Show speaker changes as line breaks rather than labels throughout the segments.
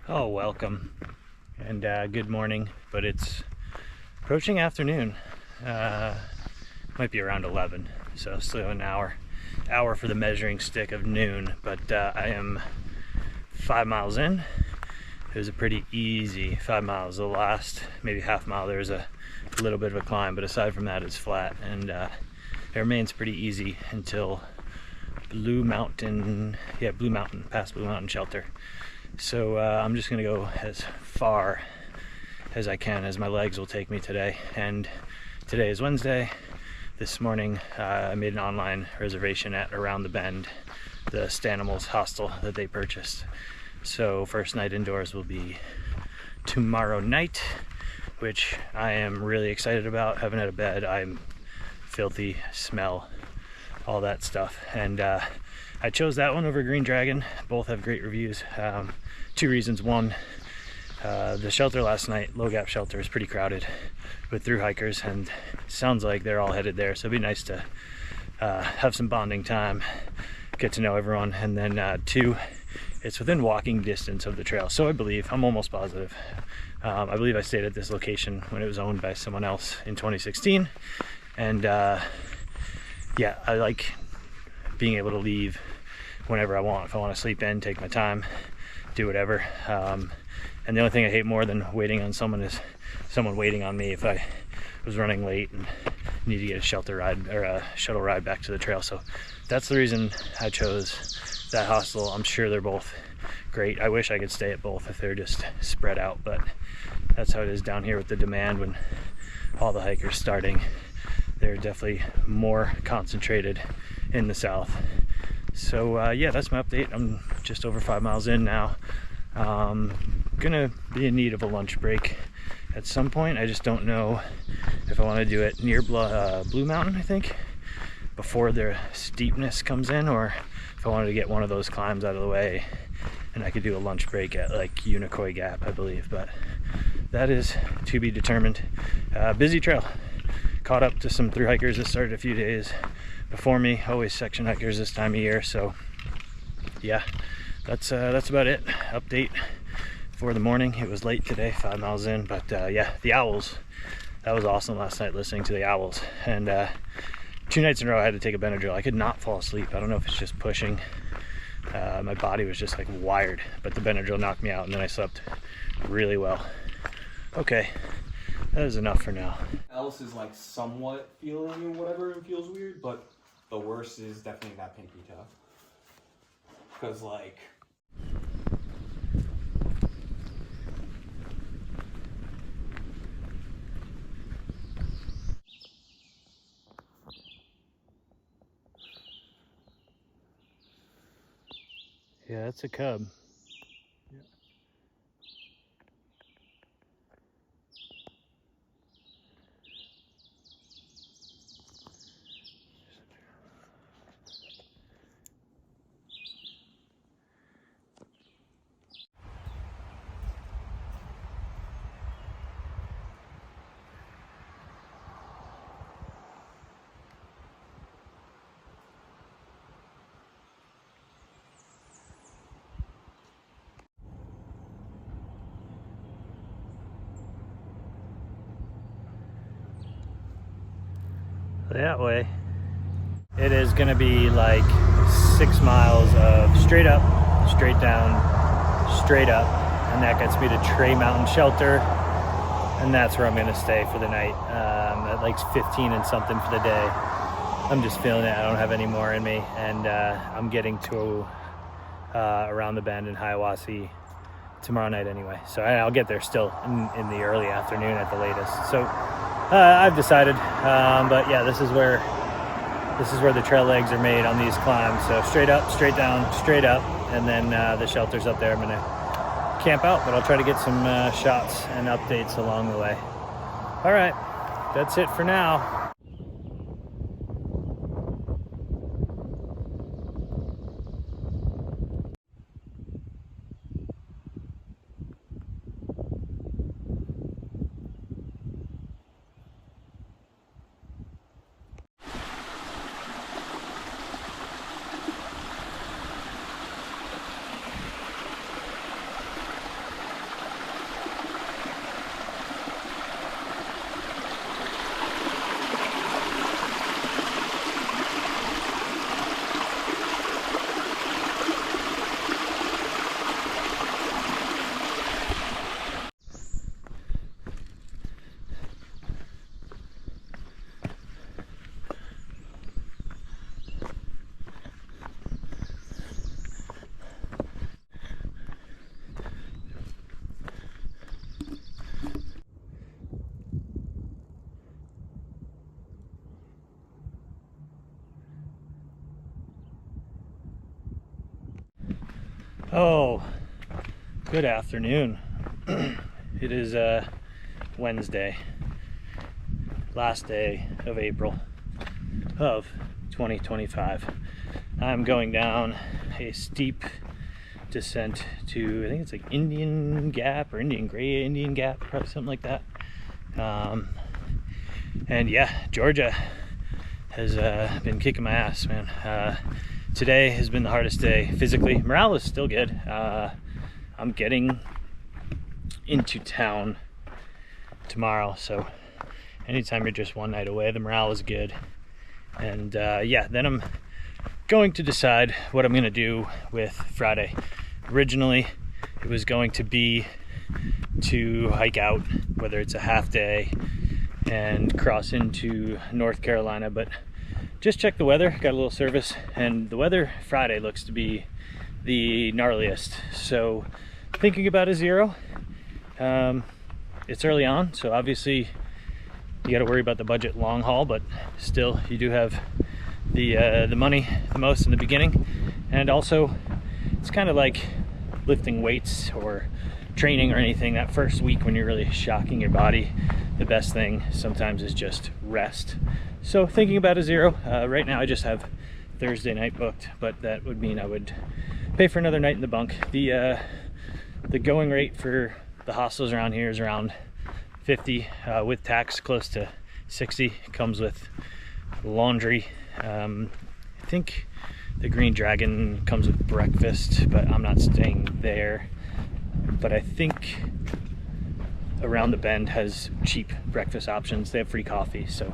Oh, welcome and good morning, but it's approaching afternoon. Might be around 11, so still an hour for the measuring stick of noon, but I am 5 miles in. It was a pretty easy 5 miles. The last maybe half mile there's a little bit of a climb, but aside from that it's flat, and it remains pretty easy until past Blue Mountain Shelter. So I'm just gonna go as far as I can, as my legs will take me today. And today is Wednesday. This morning I made an online reservation at Around the Bend, the Stanimals hostel that they purchased. So first night indoors will be tomorrow night, which I am really excited about. Haven't had a bed. I'm filthy, smell, all that stuff, and I chose that one over Green Dragon. Both have great reviews. Two reasons. One, the shelter last night, Low Gap Shelter, is pretty crowded with through hikers, and it sounds like they're all headed there, so it'd be nice to have some bonding time, get to know everyone. And then two, it's within walking distance of the trail, so I'm almost positive. I believe I stayed at this location when it was owned by someone else in 2016, and yeah, I like being able to leave whenever I want. If I want to sleep in, take my time, do whatever. And the only thing I hate more than waiting on someone is someone waiting on me if I was running late and need to get a shelter ride or a shuttle ride back to the trail. So that's the reason I chose that hostel. I'm sure they're both great. I wish I could stay at both if they're just spread out, but that's how it is down here with the demand. When all the hikers starting, they're definitely more concentrated in the south. So yeah, that's my update. I'm just over 5 miles in now. Gonna be in need of a lunch break at some point. I just don't know if I want to do it near Blue Mountain, I think, before the steepness comes in, or if I wanted to get one of those climbs out of the way and I could do a lunch break at like Unicoi Gap, I believe, but that is to be determined. Busy trail. Caught up to some through hikers that started a few days before me, always section hikers this time of year. So yeah, that's about it. Update for the morning. It was late today, 5 miles in, but yeah, the owls, that was awesome last night, listening to the owls. And 2 nights in a row I had to take a Benadryl. I could not fall asleep. I don't know if it's just pushing. My body was just like wired, but the Benadryl knocked me out, and then I slept really well. Okay, that is enough for now.
Alice is like somewhat feeling or whatever and feels weird, but the worst is definitely that pinky toe. Because like...
Yeah, that's a cub.
Yeah.
That way it is gonna be like 6 miles of straight up, straight down, straight up, and that gets me to Trey Mountain Shelter, and that's where I'm gonna stay for the night. At like 15 and something for the day. I'm just feeling it. I don't have any more in me, and I'm getting to Around the Bend in Hiawassee tomorrow night anyway, so I'll get there still in the early afternoon at the latest. So I've decided, but yeah, this is where the trail legs are made on these climbs. So straight up, straight down, straight up, and then the shelter's up there. I'm gonna camp out, but I'll try to get some shots and updates along the way. All right, that's it for now. Oh, good afternoon. It is Wednesday, last day of April of 2025. I'm going down a steep descent to, I think it's like Indian Gap or Indian Gap, probably something like that. And yeah, Georgia has been kicking my ass, man. Today has been the hardest day physically. Morale is still good. I'm getting into town tomorrow, so anytime you're just one night away, the morale is good. And yeah, then I'm going to decide what I'm gonna do with Friday. Originally, it was going to be to hike out, whether it's a half day and cross into North Carolina, but just checked the weather, got a little service, and the weather Friday looks to be the gnarliest. So thinking about a 0. It's early on, so obviously you got to worry about the budget long haul, but still you do have the money the most in the beginning. And also it's kind of like lifting weights or training or anything. That first week when you're really shocking your body, the best thing sometimes is just rest. So thinking about a 0. Right now I just have Thursday night booked, but that would mean I would pay for another night in the bunk. The going rate for the hostels around here is around 50 with tax, close to 60. It comes with laundry. I think the Green Dragon comes with breakfast, but I'm not staying there. But I think Around the Bend has cheap breakfast options. They have free coffee, so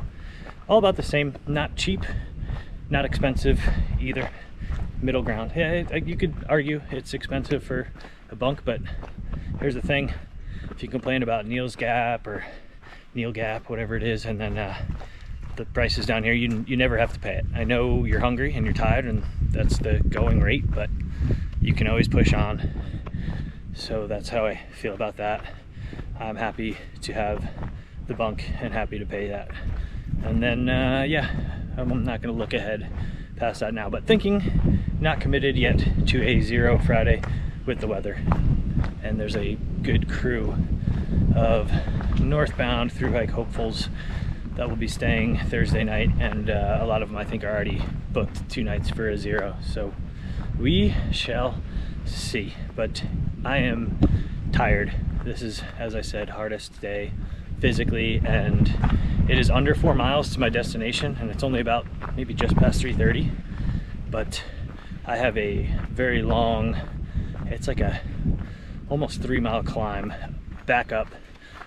all about the same. Not cheap, not expensive either. Middle ground. Yeah, you could argue it's expensive for a bunk, but here's the thing: if you complain about Neil's Gap or Neil Gap, whatever it is, and then the prices down here, you never have to pay it. I know you're hungry and you're tired, and that's the going rate, but you can always push on. So that's how I feel about that. I'm happy to have the bunk and happy to pay that. And then yeah, I'm not going to look ahead past that now, but thinking, not committed yet to a 0 Friday with the weather. And there's a good crew of northbound through hike hopefuls that will be staying Thursday night, and a lot of them I think are already booked 2 nights for a 0. So we shall see. But I am tired. This is, as I said, hardest day physically, and it is under 4 miles to my destination, and it's only about maybe just past 3:30. But I have a very long, it's like a almost 3-mile climb back up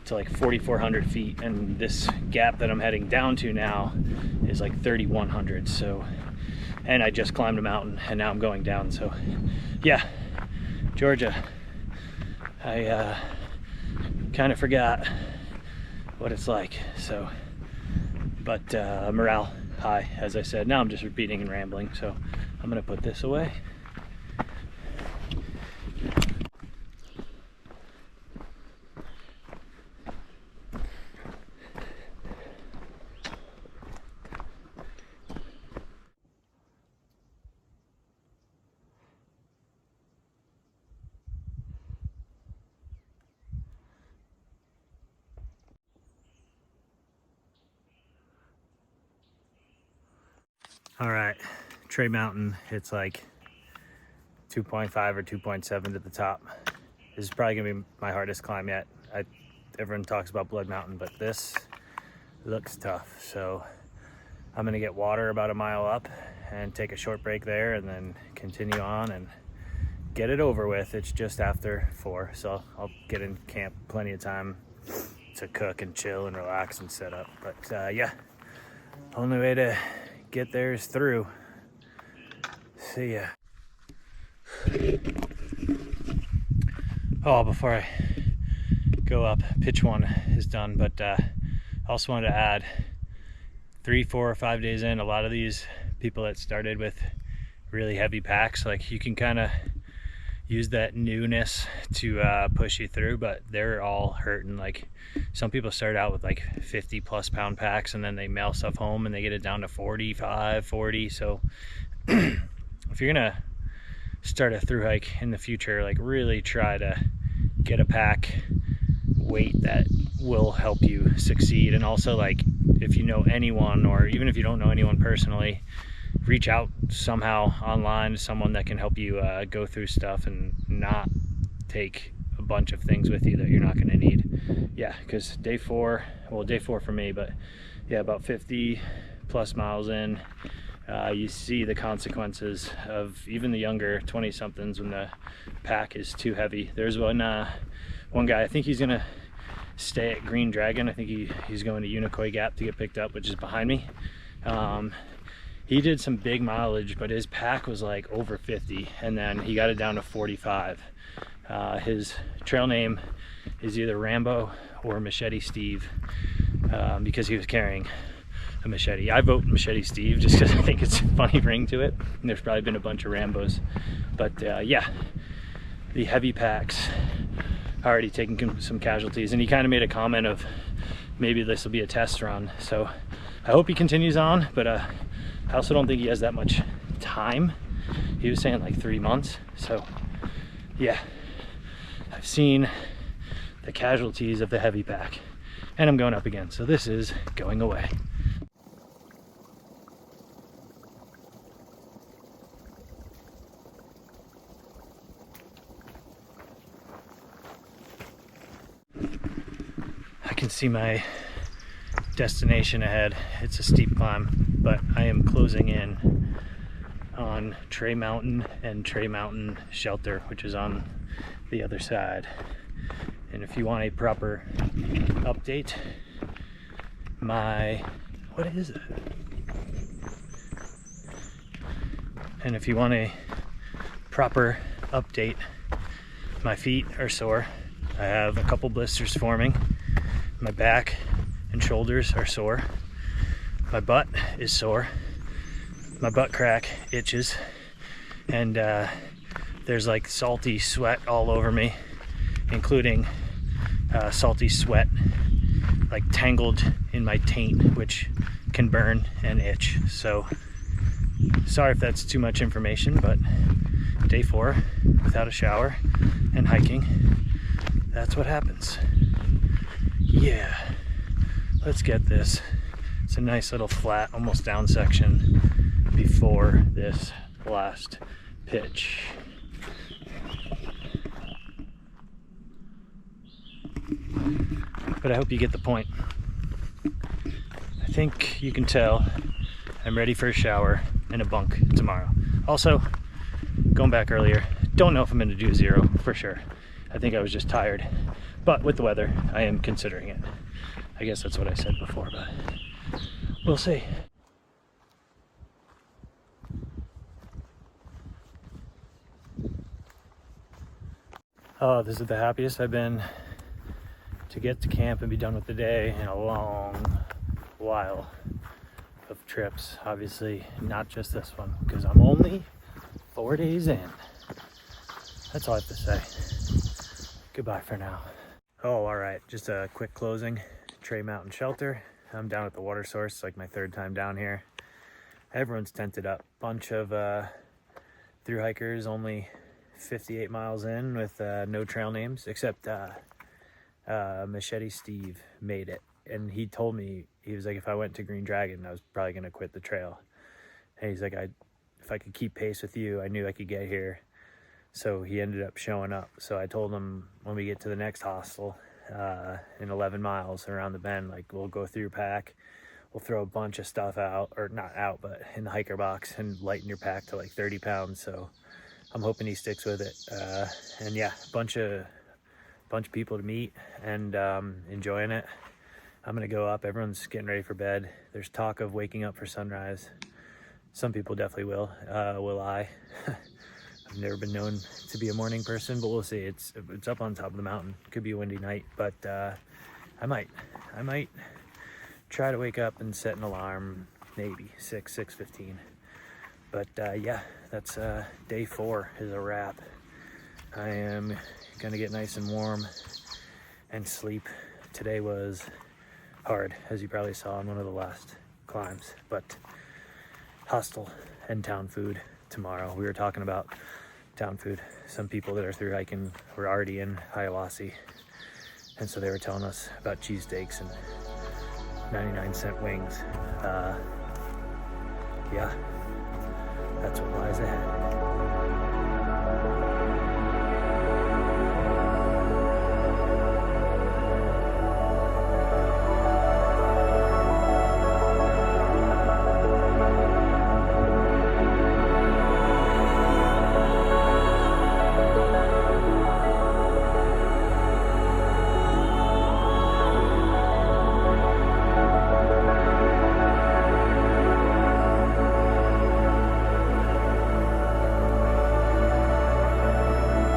to like 4,400 feet, and this gap that I'm heading down to now is like 3,100. So, and I just climbed a mountain and now I'm going down. So yeah, Georgia, I kind of forgot what it's like. So, but morale high, as I said. Now I'm just repeating and rambling, so I'm gonna put this away. All right, Trey Mountain, it's like 2.5 or 2.7 to the top. This is probably gonna be my hardest climb yet. Everyone talks about Blood Mountain, but this looks tough. So I'm gonna get water about a mile up and take a short break there and then continue on and get it over with. It's just after 4, so I'll get in camp plenty of time to cook and chill and relax and set up. But yeah, only way to get there is through. See ya. Oh, before I go up, pitch 1 is done, but I also wanted to add 3, 4, or 5 days in, a lot of these people that started with really heavy packs, like you can kind of use that newness to push you through, but they're all hurting. Like some people start out with like 50+ pound packs and then they mail stuff home and they get it down to 45, 40. So if you're gonna start a thru hike in the future, like really try to get a pack weight that will help you succeed. And also, like, if you know anyone, or even if you don't know anyone personally, reach out somehow online to someone that can help you go through stuff and not take a bunch of things with you that you're not going to need. Yeah, because day 4 for me, but yeah, about 50 plus miles in, you see the consequences of even the younger 20 somethings when the pack is too heavy. There's one guy, I think he's gonna stay at Green Dragon. I think he's going to Unicoi Gap to get picked up, which is behind me. He did some big mileage, but his pack was like over 50, and then he got it down to 45. His trail name is either Rambo or Machete Steve, because he was carrying a machete. I vote Machete Steve just because I think it's a funny ring to it. And there's probably been a bunch of Rambos, but yeah, the heavy packs already taking some casualties. And he kind of made a comment of maybe this will be a test run, so I hope he continues on, but I also don't think he has that much time. He was saying like 3 months. So yeah, I've seen the casualties of the heavy pack, and I'm going up again, so this is going away. I can see my destination ahead. It's a steep climb, but I am closing in on Trey Mountain and Trey Mountain Shelter, which is on the other side. And if you want a proper update, what is it? And if you want a proper update, my feet are sore. I have a couple blisters forming. My back and shoulders are sore. My butt is sore. My butt crack itches. And there's like salty sweat all over me, including salty sweat like tangled in my taint, which can burn and itch. So sorry if that's too much information, but day 4 without a shower and hiking, that's what happens. Yeah, let's get this. It's a nice little flat, almost down section before this last pitch. But I hope you get the point. I think you can tell I'm ready for a shower and a bunk tomorrow. Also, going back earlier, don't know if I'm going to do 0 for sure. I think I was just tired. But with the weather, I am considering it. I guess that's what I said before, but we'll see. Oh, this is the happiest I've been to get to camp and be done with the day in a long while of trips. Obviously, not just this one, because I'm only 4 days in. That's all I have to say. Goodbye for now. Oh, all right, just a quick closing. Trey Mountain Shelter. I'm down at the water source. It's like my 3rd time down here. Everyone's tented up. Bunch of thru hikers, only 58 miles in with no trail names, except Machete Steve made it. And he told me, he was like, if I went to Green Dragon, I was probably going to quit the trail. And he's like, if I could keep pace with you, I knew I could get here. So he ended up showing up. So I told him when we get to the next hostel in 11 miles around the bend, like, we'll go through your pack, we'll throw a bunch of stuff out, or not out, but in the hiker box, and lighten your pack to like 30 pounds. So I'm hoping he sticks with it. And yeah, bunch of people to meet, and enjoying it. I'm gonna go up. Everyone's getting ready for bed. There's talk of waking up for sunrise. Some people definitely will. Will I? I've never been known to be a morning person, but we'll see. It's up on top of the mountain. Could be a windy night, but I might try to wake up and set an alarm, maybe 6:15. But yeah, that's day 4 is a wrap. I am gonna get nice and warm and sleep. Today was hard, as you probably saw in one of the last climbs, but Hostel and town food tomorrow. We were talking about town food. Some people that are through hiking were already in Hiawassee, and so they were telling us about cheesesteaks and 99-cent wings. Yeah, that's what lies ahead.